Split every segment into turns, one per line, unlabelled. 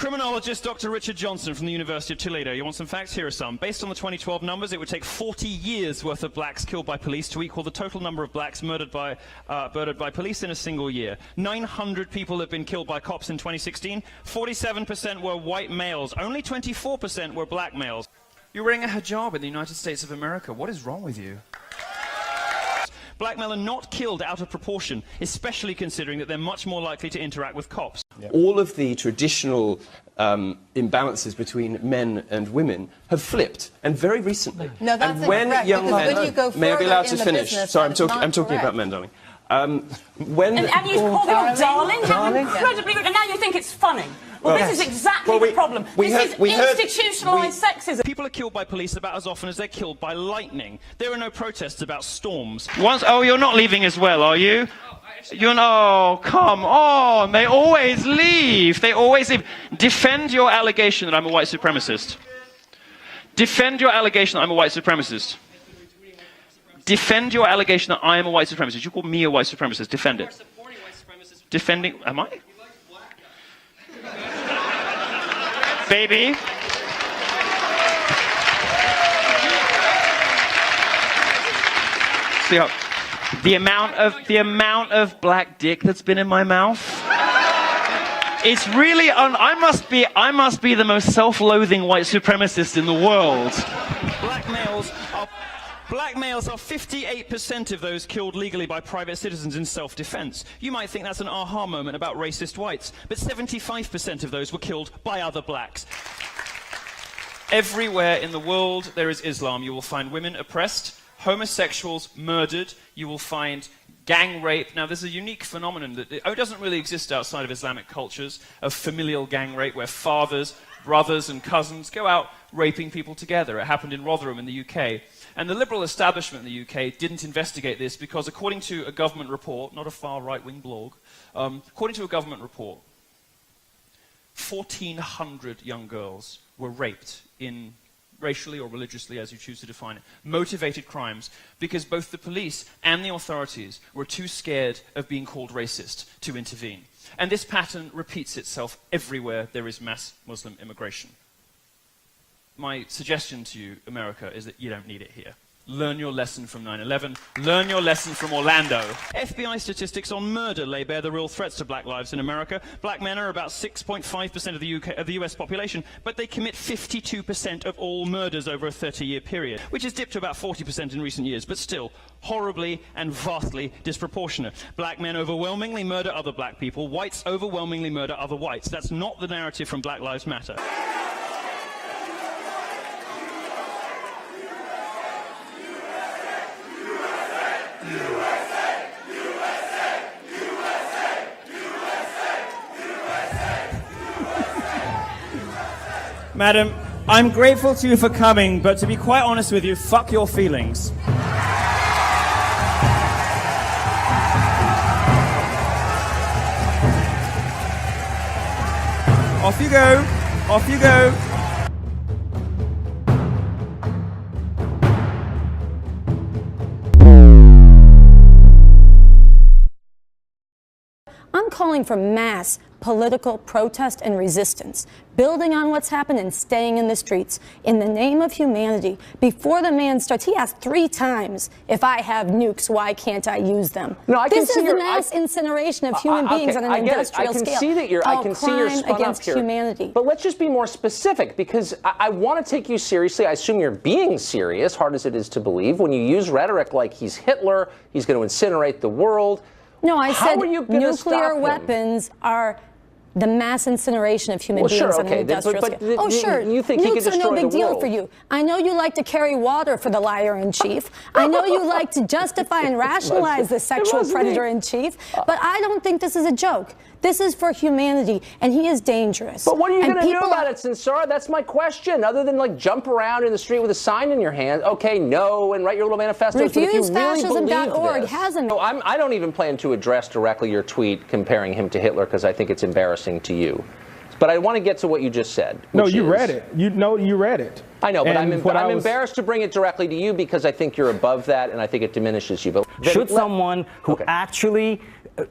Criminologist Dr. Richard Johnson from the University of Toledo. You want some facts? Here are some. Based on the 2012 numbers, it would take 40 years worth of blacks killed by police to equal the total number of blacks murdered by police in a single year. 900 people have been killed by cops in 2016. 47% were white males. Only 24% were black males. You're wearing a hijab in the United States of America. What is wrong with you? Black men are not killed out of proportion, especially considering that they're much more likely to interact with cops.
Yeah. All of the traditional imbalances between men and women have flipped, and very recently.
No, that's
and when
incorrect,
young men,
when you go
may I be allowed to finish?
Business,
sorry, I'm talking about men, darling.
And you call them darling? How incredibly rude. And now you think it's funny. Well, this is exactly the problem. This is institutionalised sexism.
People are killed by police about as often as they're killed by lightning. There are no protests about storms. Oh, you're not leaving as well, are you? Oh, come on. They always leave. They always leave. Defend your allegation that I'm a white supremacist. Defend your allegation that I'm a white supremacist. Defend your allegation that I am a white supremacist. You call me a white supremacist. Defend it. Defending... Am I? Baby. See how the amount of black dick that's been in my mouth. It's really I must be the most self-loathing white supremacist in the world. Black males are 58% of those killed legally by private citizens in self-defense. You might think that's an aha moment about racist whites, but 75% of those were killed by other blacks. Everywhere in the world there is Islam. You will find women oppressed, homosexuals murdered, you will find gang rape. Now, there's a unique phenomenon that doesn't really exist outside of Islamic cultures, of familial gang rape, where fathers, brothers and cousins go out raping people together. It happened in Rotherham in the UK. And the liberal establishment in the UK didn't investigate this because, according to a government report, not a far right-wing blog, according to a government report, 1,400 young girls were raped in racially or religiously, as you choose to define it, motivated crimes, because both the police and the authorities were too scared of being called racist to intervene. And this pattern repeats itself everywhere there is mass Muslim immigration. My suggestion to you, America, is that you don't need it here. Learn your lesson from 9/11. Learn your lesson from Orlando. FBI statistics on murder lay bare the real threats to black lives in America. Black men are about 6.5% of the US population, but they commit 52% of all murders over a 30-year period, which has dipped to about 40% in recent years, but still horribly and vastly disproportionate. Black men overwhelmingly murder other black people. Whites overwhelmingly murder other whites. That's not the narrative from Black Lives Matter.
Madam, I'm grateful to you for coming, but to be quite honest with you, fuck your feelings. Off you go. Off you go.
I'm calling for mass political protest and resistance, building on what's happened and staying in the streets in the name of humanity. Before the man starts, he asked 3 times, if I have nukes, why can't I use them?
No,
this is the mass incineration of human beings on an industrial scale.
I can see that you're spun up here.
Humanity.
But let's just be more specific, because I want to take you seriously. I assume you're being serious, hard as it is to believe, when you use rhetoric like he's Hitler, he's going to incinerate the world.
No, I said nuclear weapons are the mass incineration of human beings on an industrial scale. Oh, sure.
You think he could destroy the world?
Nukes are no big deal for you. I know you like to carry water for the liar-in-chief. I know you like to justify and rationalize the sexual predator-in-chief. But I don't think this is a joke. This is for humanity, and he is dangerous.
But what are you going to do about it, Sinsara? That's my question. Other than like jump around in the street with a sign in your hand, okay, no, and write your little manifestos.
RefuseFascism.org has a...
No, I don't even plan to address directly your tweet comparing him to Hitler, because I think it's embarrassing to you. But I want to get to what you just said.
No, you read it. You read it.
I know, but I'm embarrassed to bring it directly to you because I think you're above that, and I think it diminishes you. But
should someone who actually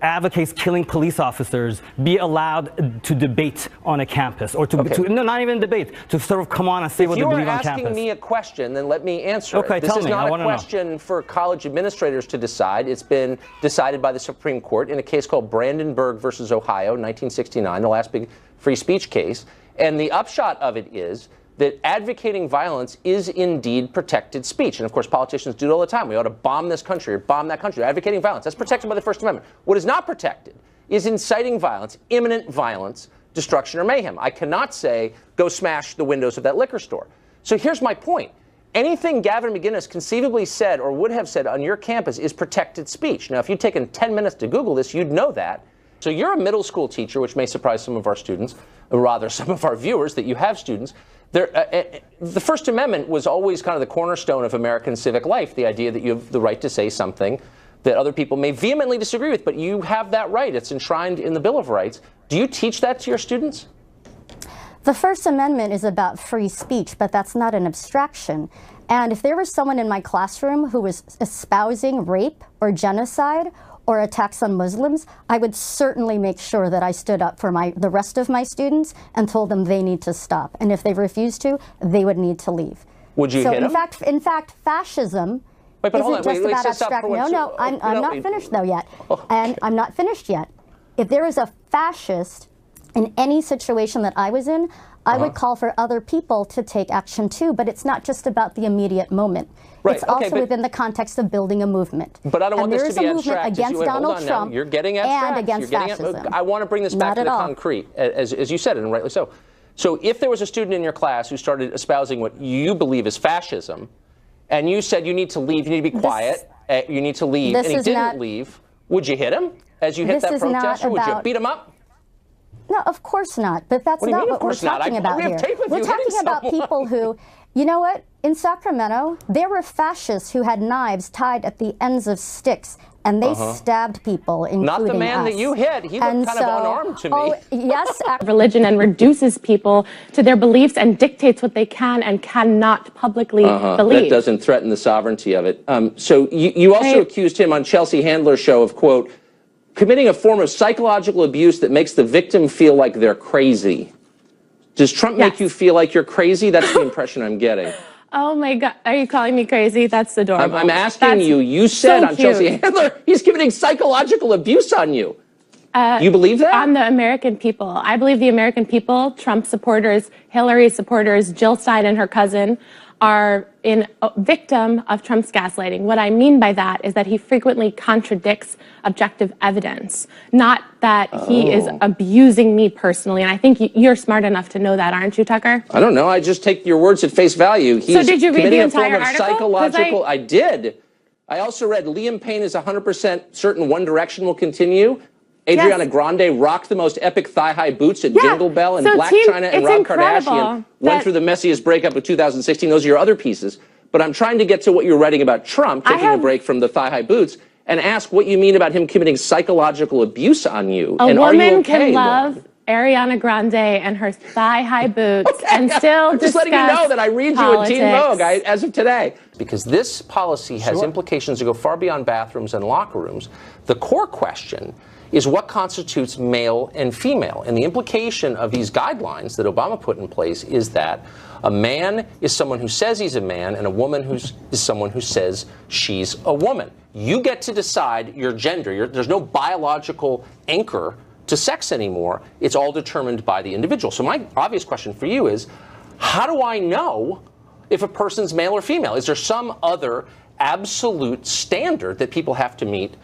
advocates killing police officers be allowed to debate on a campus, or no, not even debate, to sort of come on and say what they believe on campus?
If you're asking me a question, then let me answer it.
This
is not a question for college administrators to decide. It's been decided by the Supreme Court in a case called Brandenburg versus Ohio, 1969, the last big free speech case. And the upshot of it is that advocating violence is indeed protected speech. And of course, politicians do it all the time. We ought to bomb this country or bomb that country. Advocating violence, that's protected by the First Amendment. What is not protected is inciting violence, imminent violence, destruction, or mayhem. I cannot say, go smash the windows of that liquor store. So here's my point. Anything Gavin McInnes conceivably said or would have said on your campus is protected speech. Now, if you'd taken 10 minutes to Google this, you'd know that. So you're a middle school teacher, which may surprise some of our students, or rather some of our viewers, that you have students. The First Amendment was always kind of the cornerstone of American civic life, the idea that you have the right to say something that other people may vehemently disagree with, but you have that right. It's enshrined in the Bill of Rights. Do you teach that to your students?
The First Amendment is about free speech, but that's not an abstraction. And if there was someone in my classroom who was espousing rape or genocide or attacks on Muslims, I would certainly make sure that I stood up for the rest of my students and told them they need to stop. And if they refuse to, they would need to leave.
Would you hit them?
In fact, fascism isn't just about abstract. No, I'm not finished though yet. And I'm not finished yet. If there is a fascist in any situation that I was in, I would call for other people to take action too, but it's not just about the immediate moment. Right, it's also within the context of building a movement.
But I don't want this to be abstract.
There is a movement against Donald Trump
You're getting abstract.
And against fascism.
I want to bring this back to the concrete, as you said, and rightly so. So if there was a student in your class who started espousing what you believe is fascism, and you said you need to leave, you need to be quiet, you need to leave, and he didn't leave, would you hit him as you hit that protester? Would you beat him up?
No, of course not. But that's not what we're talking about here. We're talking about people who, you know what? In Sacramento, there were fascists who had knives tied at the ends of sticks, and they stabbed people, including
Not the man that you hit. He looked kind of unarmed to me.
Yes.
Religion and reduces people to their beliefs and dictates what they can and cannot publicly believe.
That doesn't threaten the sovereignty of it. So you also accused him on Chelsea Handler's show of, quote, committing a form of psychological abuse that makes the victim feel like they're crazy. Does Trump make you feel like you're crazy? That's the impression I'm getting.
Oh my God, are you calling me crazy? That's adorable.
I'm asking you, you said on Chelsea Handler, he's committing psychological abuse on you. You believe that?
On the American people. I believe the American people, Trump supporters, Hillary supporters, Jill Stein and her cousin, are a victim of Trump's gaslighting. What I mean by that is that he frequently contradicts objective evidence, not that he is abusing me personally. And I think you're smart enough to know that, aren't you, Tucker?
I don't know. I just take your words at face value.
So did you read the entire article?
Psychological. I did. I also read Liam Payne is 100% certain One Direction will continue. Adriana Grande rocked the most epic thigh-high boots at Jingle Bell, and Black China and Rob Kardashian went through the messiest breakup of 2016. Those are your other pieces. But I'm trying to get to what you're writing about Trump taking a break from the thigh-high boots and ask what you mean about him committing psychological abuse on you.
A woman can love Ariana Grande and her thigh-high boots and still discuss
just letting you know that I read you in Teen Vogue as of today. Because this policy has implications that go far beyond bathrooms and locker rooms. The core question is what constitutes male and female. And the implication of these guidelines that Obama put in place is that a man is someone who says he's a man, and a woman is someone who says she's a woman. You get to decide your gender. There's no biological anchor to sex anymore. It's all determined by the individual. So my obvious question for you is, how do I know if a person's male or female? Is there some other absolute standard that people have to meet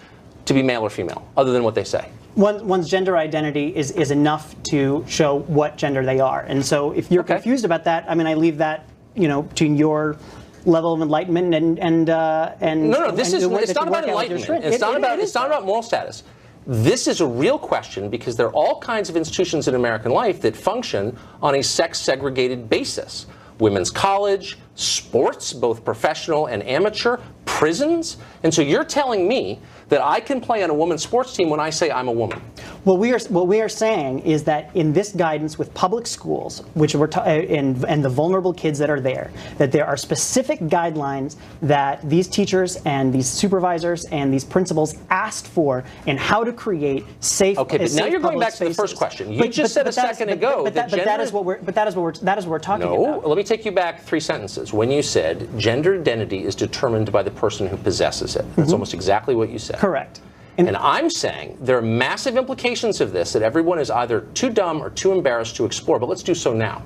to be male or female, other than what they say?
One's gender identity is enough to show what gender they are. And so if you're confused about that, I mean, I leave that, to your level of enlightenment and
No, this is, it's not about enlightenment. It's not about moral status. This is a real question because there are all kinds of institutions in American life that function on a sex-segregated basis. Women's college, sports, both professional and amateur, prisons. And so you're telling me that I can play on a women's sports team when I say I'm a woman.
What we are saying is that in this guidance with public schools, which and the vulnerable kids that are there, that there are specific guidelines that these teachers and these supervisors and these principals asked for in how to create safe.
Okay, but now you're going back to the first question. You just said a second ago that
that is what we're talking about.
No, let me take you back 3 sentences. When you said gender identity is determined by the person who possesses it, that's almost exactly what you said.
Correct.
And I'm saying there are massive implications of this that everyone is either too dumb or too embarrassed to explore, but let's do so now.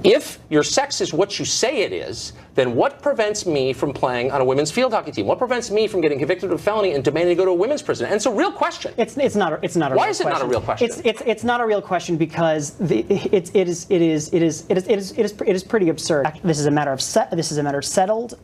If your sex is what you say it is, then what prevents me from playing on a women's field hockey team? What prevents me from getting convicted of felony and demanding to go to a women's prison? And it's a real question.
It's not a real question.
Why is it not a real question?
It's not a real question because it is pretty absurd. This is a matter of settled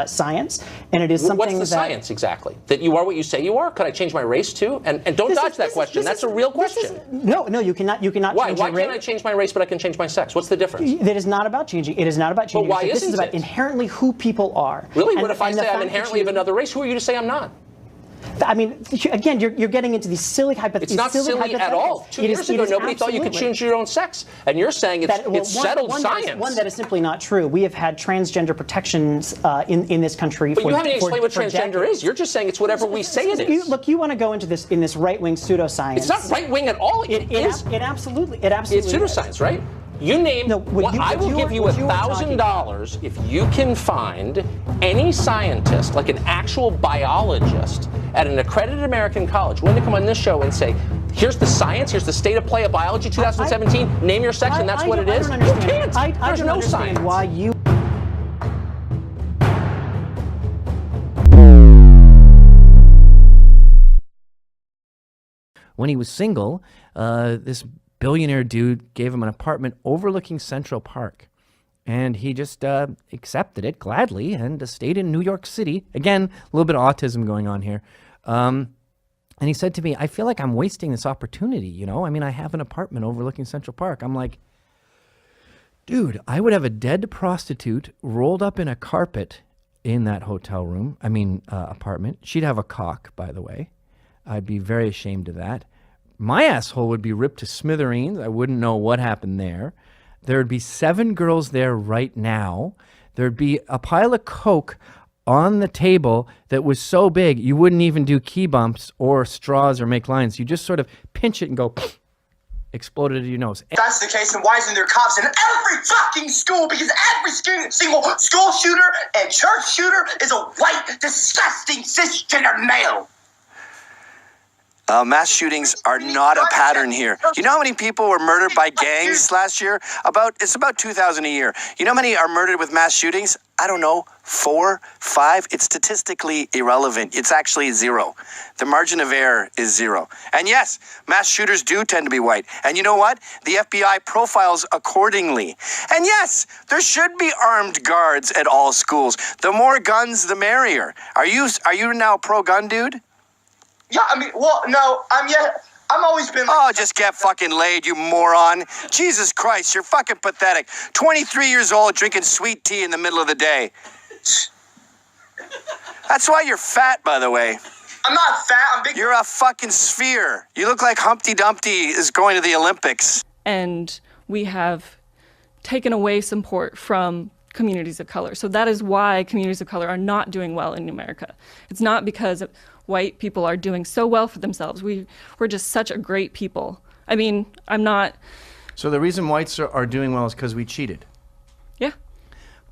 science, and it is something.
What's the science exactly? That you are what you say you are? Could I change my race too? And don't dodge that question. That's a real question.
No, you cannot.
Why? Why can't I change my race, but I can change my sex? What's the difference?
It is not about changing. It is not about changing.
But why
this
isn't
is about
it?
Inherently who people are.
Really? What if I say I'm inherently of another race? Who are you to say I'm not?
I mean, again, you're getting into these silly hypotheticals.
It's not silly at all. 2 years ago, nobody thought you could choose your own sex. And you're saying it's settled science.
One that is simply not true. We have had transgender protections in this country
but
for
you haven't explained what transgender
decades.
is. You're just saying it's whatever we say it is.
Look, you want to go into this in this right-wing pseudoscience.
It's not right-wing at all. It is.
It absolutely
It's pseudoscience, right? You name. I will give you $1,000 if you can find any scientist, like an actual biologist, at an accredited American college, willing to come on this show and say, "Here's the science. Here's the state of play of biology, 2017. Name your sex, and that's what it is." You can't. There's no science.
Why you?
When he was single, this billionaire dude gave him an apartment overlooking Central Park. And he just accepted it gladly and stayed in New York City. Again, a little bit of autism going on here. And he said to me, I feel like I'm wasting this opportunity, you know? I mean, I have an apartment overlooking Central Park. I'm like, dude, I would have a dead prostitute rolled up in a carpet in that hotel room. I mean, apartment. She'd have a cock, by the way. I'd be very ashamed of that. My asshole would be ripped to smithereens. I wouldn't know what happened there. There would be 7 girls there right now. There'd be a pile of Coke on the table that was so big you wouldn't even do key bumps or straws or make lines. You just sort of pinch it and go, explode it into your nose.
If that's the case, then why isn't there cops in every fucking school? Because every single school shooter and church shooter is a white, disgusting, cisgender male.
Mass shootings are not a pattern here. You know how many people were murdered by gangs last year? It's about 2,000 a year. You know how many are murdered with mass shootings? I don't know, 4, 5? It's statistically irrelevant. It's actually 0. The margin of error is 0. And yes, mass shooters do tend to be white. And you know what? The FBI profiles accordingly. And yes, there should be armed guards at all schools. The more guns, the merrier. Are you now pro-gun, dude?
Yeah, I mean, well, no, I'm always been like...
Oh, just get fucking laid, you moron. Jesus Christ, you're fucking pathetic. 23 years old, drinking sweet tea in the middle of the day. That's why you're fat, by the way.
I'm not fat, I'm big.
You're a fucking sphere. You look like Humpty Dumpty is going to the Olympics.
And we have taken away support from communities of color. So that is why communities of color are not doing well in America. It's not because white people are doing so well for themselves. We're just such a great people. I mean, I'm not...
So the reason whites are doing well is because we cheated.
Yeah.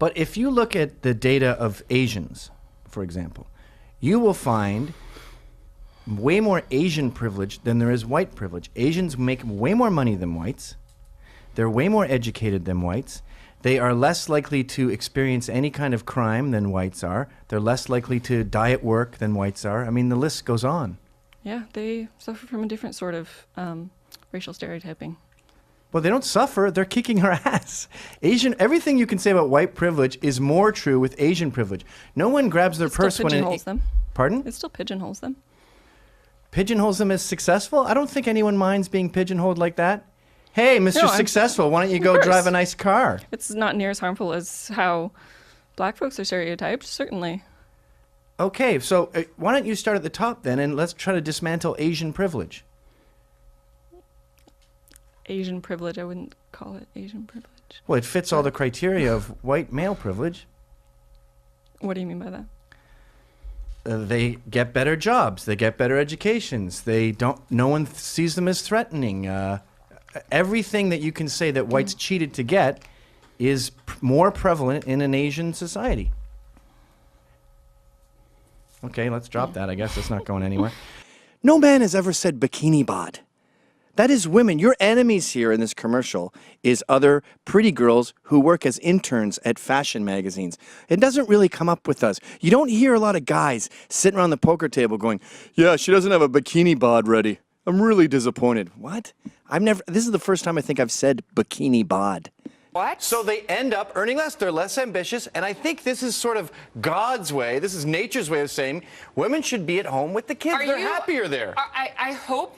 But if you look at the data of Asians, for example, you will find way more Asian privilege than there is white privilege. Asians make way more money than whites. They're way more educated than whites. They are less likely to experience any kind of crime than whites are. They're less likely to die at work than whites are. I mean, the list goes on.
Yeah, they suffer from a different sort of racial stereotyping.
Well, they don't suffer. They're kicking our ass. Everything you can say about white privilege is more true with Asian privilege. No one grabs their purse when... It
pigeonholes them.
Pardon?
It still pigeonholes them.
Pigeonholes them as successful? I don't think anyone minds being pigeonholed like that. Hey, Mr. Successful, why don't you go drive a nice car?
It's not near as harmful as how black folks are stereotyped, certainly.
Okay, so why don't you start at the top then, and let's try to dismantle Asian privilege.
Asian privilege. I wouldn't call it Asian privilege.
Well, it fits all the criteria of white male privilege.
What do you mean by that?
They get better jobs. They get better educations. No one sees them as threatening. Everything that you can say that whites cheated to get is more prevalent in an Asian society. Okay, let's drop that. I guess it's not going anywhere.
No man has ever said bikini bod. That is women. Your enemies here in this commercial is other pretty girls who work as interns at fashion magazines. It doesn't really come up with us. You don't hear a lot of guys sitting around the poker table going, yeah, she doesn't have a bikini bod ready. I'm really disappointed. What? This is the first time I think I've said bikini bod.
What? So they end up earning less, they're less ambitious, and I think this is sort of God's way, this is nature's way of saying women should be at home with the kids. They're happier there.
I hope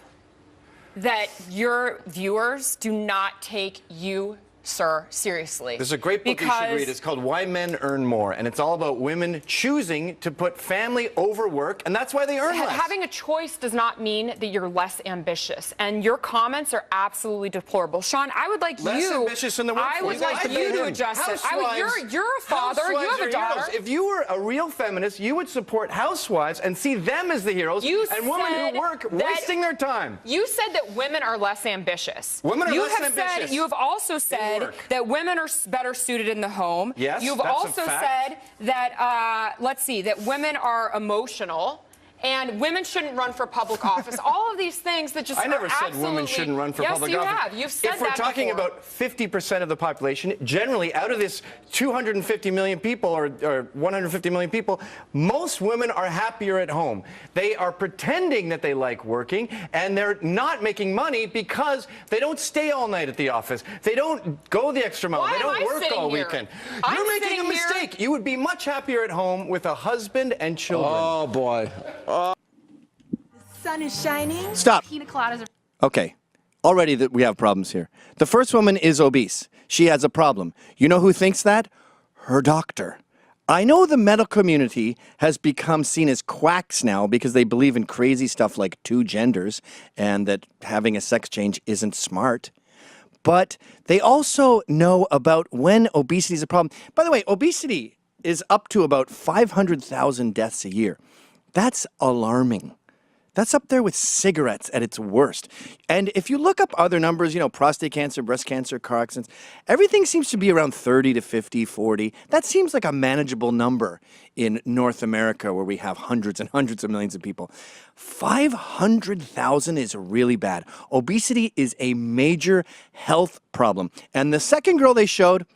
that your viewers do not take you, sir, seriously.
There's a great book you should read. It's called Why Men Earn More, and it's all about women choosing to put family over work, and that's why they earn less.
Having a choice does not mean that you're less ambitious, and your comments are absolutely deplorable. Sean, I would like
less ambitious in the workforce.
I would like you to adjust it. You're a father. You have a daughter.
If you were a real feminist, you would support housewives and see them as the heroes, and women who work wasting their time.
You said that women are less ambitious.
Women are less ambitious.
You have also said that women are better suited in the home.
Yes,
You've
that's
also
a fact.
said that, that women are emotional and women shouldn't run for public office. All of these things that just
I never said women shouldn't run for public office.
Yes, you have. You've said that
If we're talking about 50% of the population, generally out of this 250 million people or 150 million people, most women are happier at home. They are pretending that they like working, and they're not making money because they don't stay all night at the office. They don't go the extra mile. They don't work all weekend. You're making a mistake. You would be much happier at home with a husband and children.
Oh, boy.
The sun is shining.
Stop.
Pina coladas are.
Okay. Already that we have problems here. The first woman is obese. She has a problem. You know who thinks that? Her doctor. I know the medical community has become seen as quacks now because they believe in crazy stuff like two genders and that having a sex change isn't smart. But they also know about when obesity is a problem. By the way, obesity is up to about 500,000 deaths a year. That's alarming. That's up there with cigarettes at its worst. And if you look up other numbers, prostate cancer, breast cancer, car accidents, everything seems to be around 30 to 50, 40. That seems like a manageable number in North America where we have hundreds and hundreds of millions of people. 500,000 is really bad. Obesity is a major health problem. And the second girl they showed,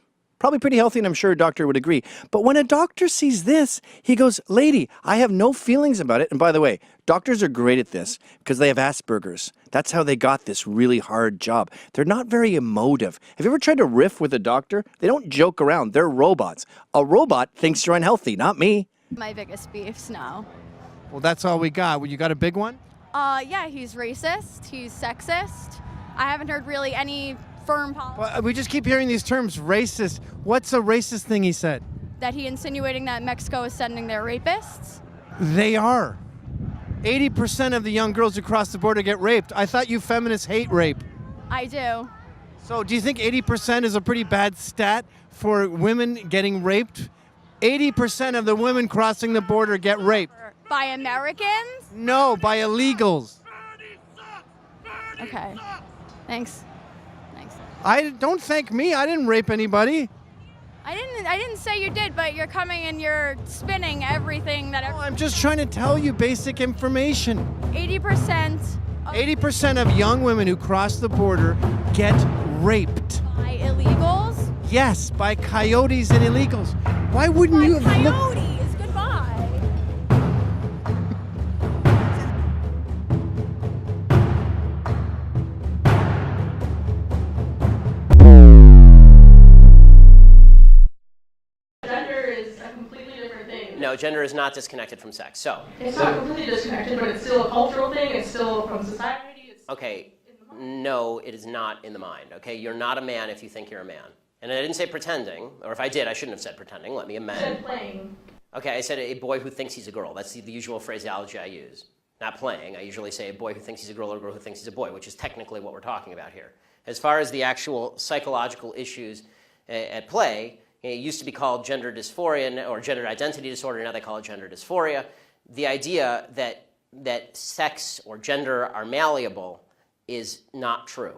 probably pretty healthy, and I'm sure a doctor would agree. But when a doctor sees this, he goes, lady, I have no feelings about it. And by the way, doctors are great at this because they have Asperger's. That's how they got this really hard job. They're not very emotive. Have you ever tried to riff with a doctor? They don't joke around. They're robots. A robot thinks you're unhealthy, not me.
My biggest beefs now.
Well, that's all we got. Well, you got a big one?
Yeah, he's racist. He's sexist. I haven't heard really any firm policy.
Well, we just keep hearing these terms, racist. What's a racist thing he said?
That he insinuating that Mexico is sending their rapists?
They are. 80% of the young girls who cross the border get raped. I thought you feminists hate rape.
I do.
So do you think 80% is a pretty bad stat for women getting raped? 80% of the women crossing the border get raped.
By Americans?
No, by illegals.
Okay. Thanks.
Don't thank me. I didn't rape anybody.
I didn't say you did, but you're coming and you're spinning everything that.
I'm just trying to tell you basic information.
80%.
80% of young women who cross the border get raped.
By illegals?
Yes, by coyotes and illegals. Why wouldn't you have
coyotes? Goodbye.
No, gender is not disconnected from sex. So
it's not completely disconnected, but it's still a cultural thing. It's still from society.
Okay, no, it is not in the mind. Okay, you're not a man if you think you're a man. And I didn't say pretending, or if I did, I shouldn't have said pretending. Let me amend.
You said playing.
Okay, I said a boy who thinks he's a girl. That's the usual phraseology I use. Not playing. I usually say a boy who thinks he's a girl or a girl who thinks he's a boy, which is technically what we're talking about here. As far as the actual psychological issues at play, it used to be called gender dysphoria or gender identity disorder. Now they call it gender dysphoria. The idea that sex or gender are malleable is not true.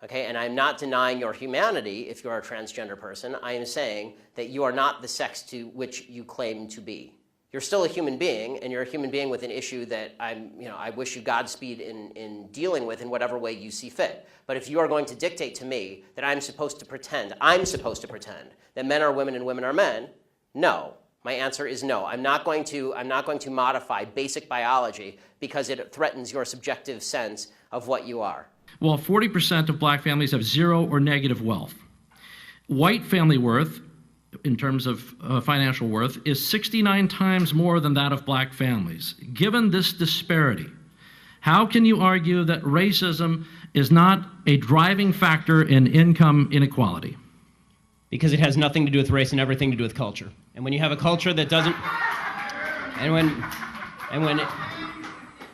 Okay, and I'm not denying your humanity if you're a transgender person. I am saying that you are not the sex to which you claim to be. You're still a human being, and you're a human being with an issue that I wish you Godspeed in dealing with in whatever way you see fit. But if you are going to dictate to me that I'm supposed to pretend that men are women and women are men, no. My answer is no. I'm not going to modify basic biology because it threatens your subjective sense of what you are.
Well, 40% of black families have zero or negative wealth. White family worth, in terms of financial worth, is 69 times more than that of black families. Given this disparity, how can you argue that racism is not a driving factor in income inequality?
Because it has nothing to do with race and everything to do with culture. And when you have a culture that doesn't,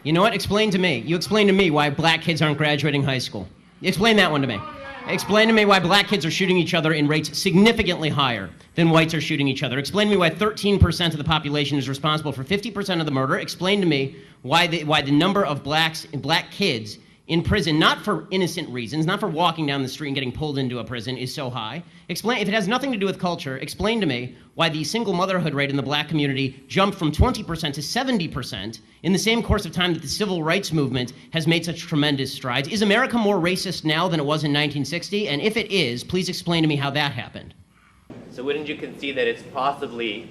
you know what? Explain to me. You explain to me why black kids aren't graduating high school. Explain that one to me. Explain to me why black kids are shooting each other in rates significantly higher than whites are shooting each other. Explain to me why 13% of the population is responsible for 50% of the murder. Explain to me why the number of black kids in prison, not for innocent reasons, not for walking down the street and getting pulled into a prison, is so high. Explain, if it has nothing to do with culture, explain to me why the single motherhood rate in the black community jumped from 20% to 70% in the same course of time that the civil rights movement has made such tremendous strides. Is America more racist now than it was in 1960? And if it is, please explain to me how that happened.
So wouldn't you concede that it's possibly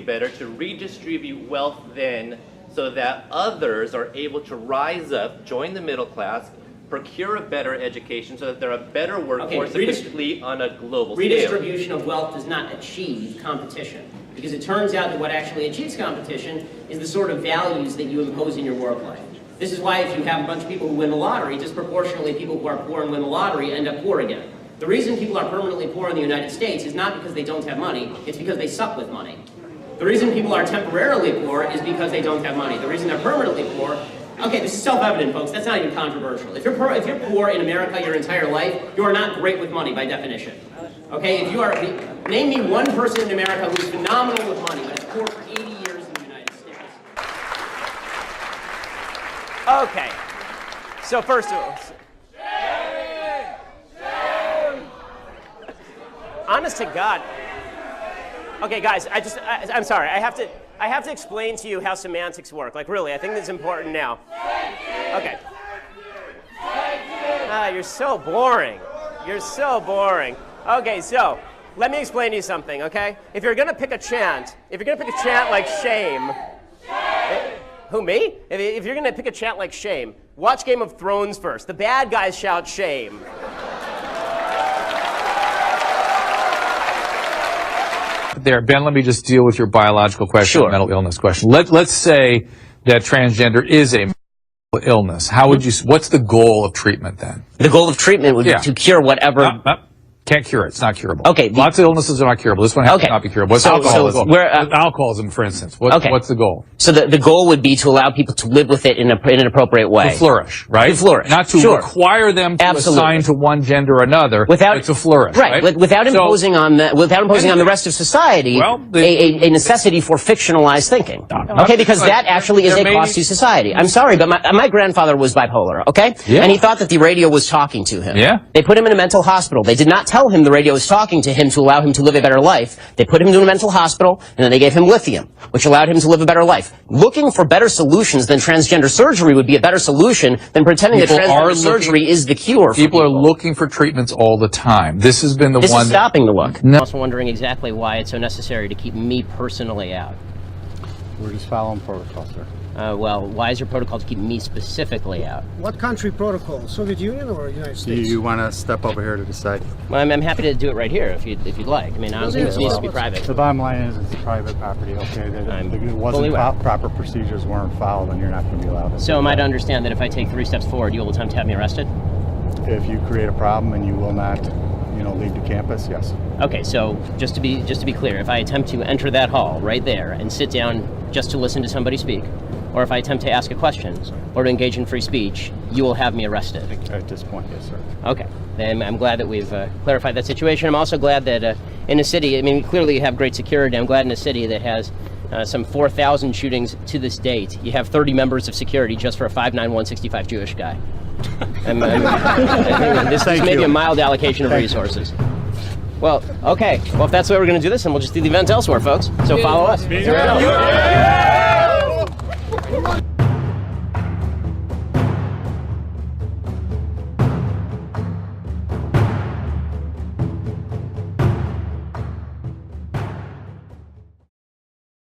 better to redistribute wealth then so that others are able to rise up, join the middle class, procure a better education so that they're a better workforce to compete on a global scale?
Redistribution of wealth does not achieve competition, because it turns out that what actually achieves competition is the sort of values that you impose in your work life. This is why if you have a bunch of people who win the lottery, disproportionately people who are poor and win the lottery end up poor again. The reason people are permanently poor in the United States is not because they don't have money, it's because they suck with money. The reason people are temporarily poor is because they don't have money. The reason they're permanently poor, okay, this is self-evident, folks. That's not even controversial. If you're poor in America your entire life, you are not great with money by definition. Okay, name me one person in America who's phenomenal with money, but is poor for 80 years in the United States. Okay, so first of all, honest to God. Okay, guys, I'm sorry. I have to explain to you how semantics work. Like, really, I think this is important now. Okay. You're so boring. You're so boring. Okay, so let me explain to you something. Okay, if you're gonna pick a chant like shame. Who, me? If you're gonna pick a chant like shame, watch Game of Thrones first. The bad guys shout shame.
There, Ben, let me just deal with your biological question, mental illness question. Let's say that transgender is a mental illness. How would you? What's the goal of treatment then?
The goal of treatment would be to cure whatever.
Can't cure it. It's not curable.
Okay.
Lots of illnesses are not curable. This one has to not be curable. What's alcoholism? Alcoholism, for instance. What's the goal?
So the goal would be to allow people to live with it in an appropriate way.
To flourish, right?
To flourish.
Not to require them to assign to one gender or another, but to flourish.
Right. Without imposing on the rest of society a necessity for fictionalized thinking. Okay, because that actually is a cost to society. I'm sorry, but my grandfather was bipolar, okay?
Yeah.
And he thought that the radio was talking to him.
Yeah.
They put him in a mental hospital. They did not tell him the radio was talking to him to allow him to live a better life. They put him into a mental hospital, and then they gave him lithium, which allowed him to live a better life. Looking for better solutions than transgender surgery would be a better solution than pretending that transgender surgery is the cure.
People are looking for treatments all the time. This has been the one.
This is stopping the look.
No.
I'm also wondering exactly why it's so necessary to keep me personally out.
We're just following protocol, sir.
Well, why is your protocol to keep me specifically out?
What country protocol? Soviet Union or United States?
You want to step over here to decide?
Well, I'm happy to do it right here if you'd like. I mean, I don't think this needs to be private.
The bottom line is it's private property, okay? It wasn't proper procedures weren't followed, and you're not going to be allowed to.
So am I to understand that if I take 3 steps forward, you will attempt to have me arrested?
If you create a problem and you will not, leave the campus, yes.
Okay, so just to be clear, if I attempt to enter that hall right there and sit down just to listen to somebody speak, or if I attempt to ask a question or to engage in free speech, you will have me arrested.
At this point, yes, sir.
Okay. Then I'm glad that we've clarified that situation. I'm also glad that in a city, I mean, clearly you have great security. I'm glad in a city that has some 4,000 shootings to this date, you have 30 members of security just for a 5'9", 165 Jewish guy. This is maybe a mild allocation of resources. Well, okay. Well, if that's the way we're going to do this, then we'll just do the event elsewhere, folks. So follow us.